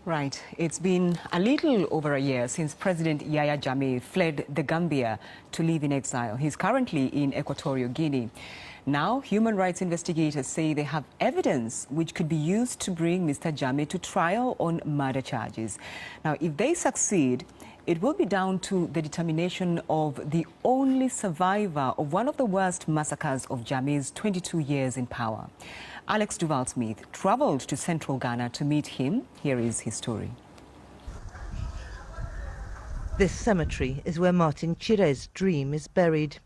Right. It's been a little over a year since President Yahya Jammeh fled the Gambia to live in exile. He's currently in Equatorial Guinea. Now, human rights investigators say they have evidence which could be used to bring Mr. Jammeh to trial on murder charges. Now, if they succeed, it will be down to the determination of the only survivor of one of the worst massacres of Jammeh's 22 years in power. Alex Duval-Smith traveled to central Ghana to meet him. Here is his story. This cemetery is where Martin Chire's dream is buried.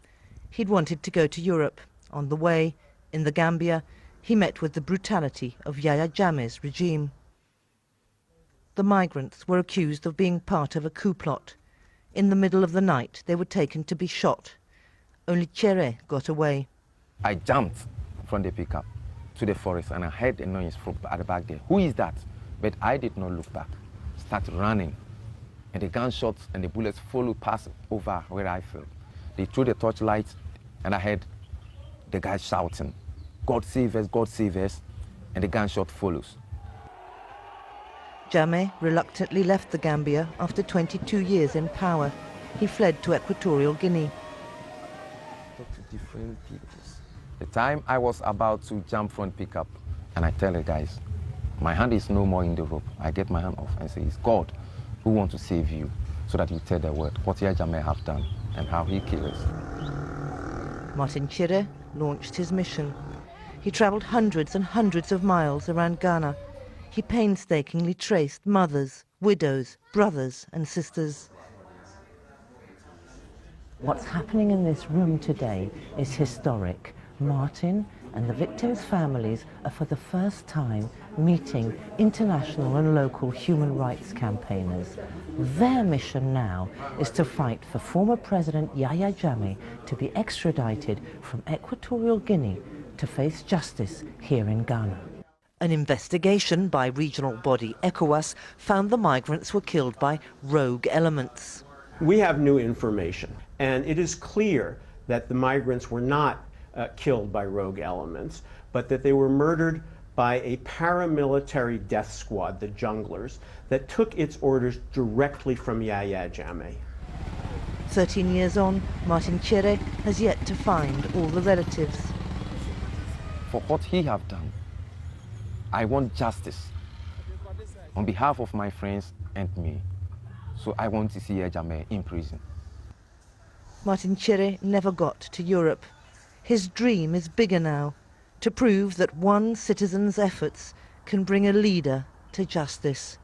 He'd wanted to go to Europe. On the way, in the Gambia, he met with the brutality of Yahya Jammeh's regime. The migrants were accused of being part of a coup plot. In the middle of the night, they were taken to be shot. Only Chire got away. I jumped from the pickup to the forest and I heard a noise from at the back there. Who is that? But I did not look back. Started running. And the gunshots and the bullets followed past over where I fell. They threw the torchlight and I heard the guys shouting, "God save us, God save us," and the gunshot follows. Jammeh reluctantly left the Gambia after 22 years in power. He fled to Equatorial Guinea. Talk to different people. The time I was about to jump from pickup, and I tell the guys, my hand is no more in the rope. I get my hand off and say, it's God who wants to save you, so that you tell the word what Yahya Jammeh have done and how he killed us. Martin Chire launched his mission. He travelled hundreds and hundreds of miles around Ghana. He painstakingly traced mothers, widows, brothers and sisters. What's happening in this room today is historic. Martin and the victims' families are for the first time meeting international and local human rights campaigners. Their mission now is to fight for former President Yahya Jammeh to be extradited from Equatorial Guinea to face justice here in Ghana. An investigation by regional body ECOWAS found the migrants were killed by rogue elements. We have new information, and it is clear that the migrants were not killed by rogue elements, but that they were murdered by a paramilitary death squad, the Junglers, that took its orders directly from Yahya Jammeh. 13 years on, Martin Chire has yet to find all the relatives. For what he have done, I want justice on behalf of my friends and me. So I want to see Yahya Jammeh in prison. Martin Chire never got to Europe. His dream is bigger now, to prove that one citizen's efforts can bring a leader to justice.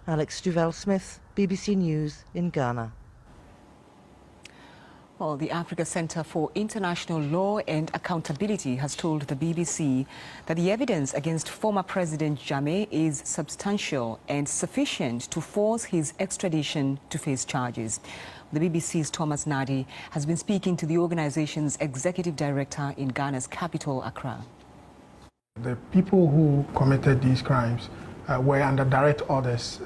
Alex Duval-Smith, BBC News in Ghana. Well, the Africa Centre for International Law and Accountability has told the BBC that the evidence against former President Jammeh is substantial and sufficient to force his extradition to face charges. The BBC's Thomas Nadi has been speaking to the organization's executive director in Ghana's capital, Accra. The people who committed these crimes were under direct orders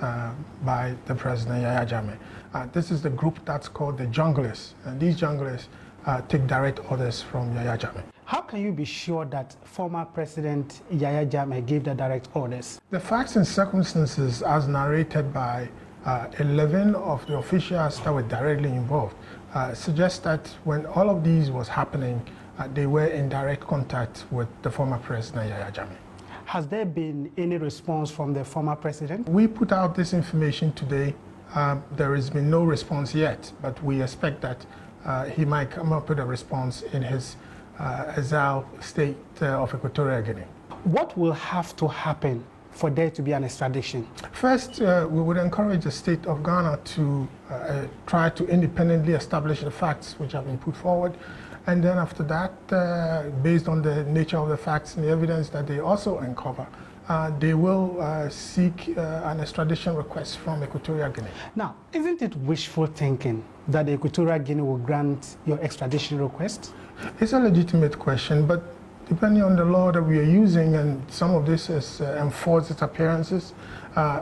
by the President Yahya Jammeh. This is the group that's called the Junglers, and these Junglers take direct orders from Yahya Jammeh. How can you be sure that former President Yahya Jammeh gave the direct orders? The facts and circumstances as narrated by 11 of the officials that were directly involved suggest that when all of these was happening, they were in direct contact with the former President Yahya Jammeh. Has there been any response from the former president? We put out this information today. There has been no response yet, but we expect that he might come up with a response in his exile state of Equatorial Guinea. What will have to happen for there to be an extradition? First, we would encourage the state of Ghana to try to independently establish the facts which have been put forward. And then after that, based on the nature of the facts and the evidence that they also uncover, they will seek an extradition request from Equatorial Guinea. Now, isn't it wishful thinking that the Equatorial Guinea will grant your extradition request? It's a legitimate question, but depending on the law that we are using, and some of this is enforced its appearances,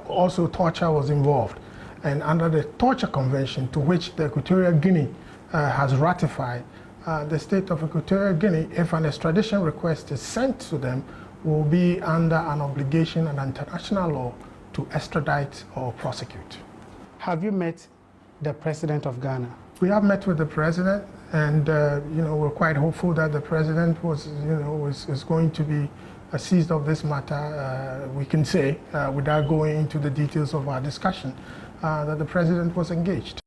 also torture was involved. And under the Torture Convention, to which the Equatorial Guinea has ratified, the state of Equatorial Guinea, if an extradition request is sent to them, will be under an obligation under international law to to extradite or prosecute. Have you met the President of Ghana? We have met with the President, and we're quite hopeful that the President is going to be seized of this matter. We can say, without going into the details of our discussion, that the President was engaged.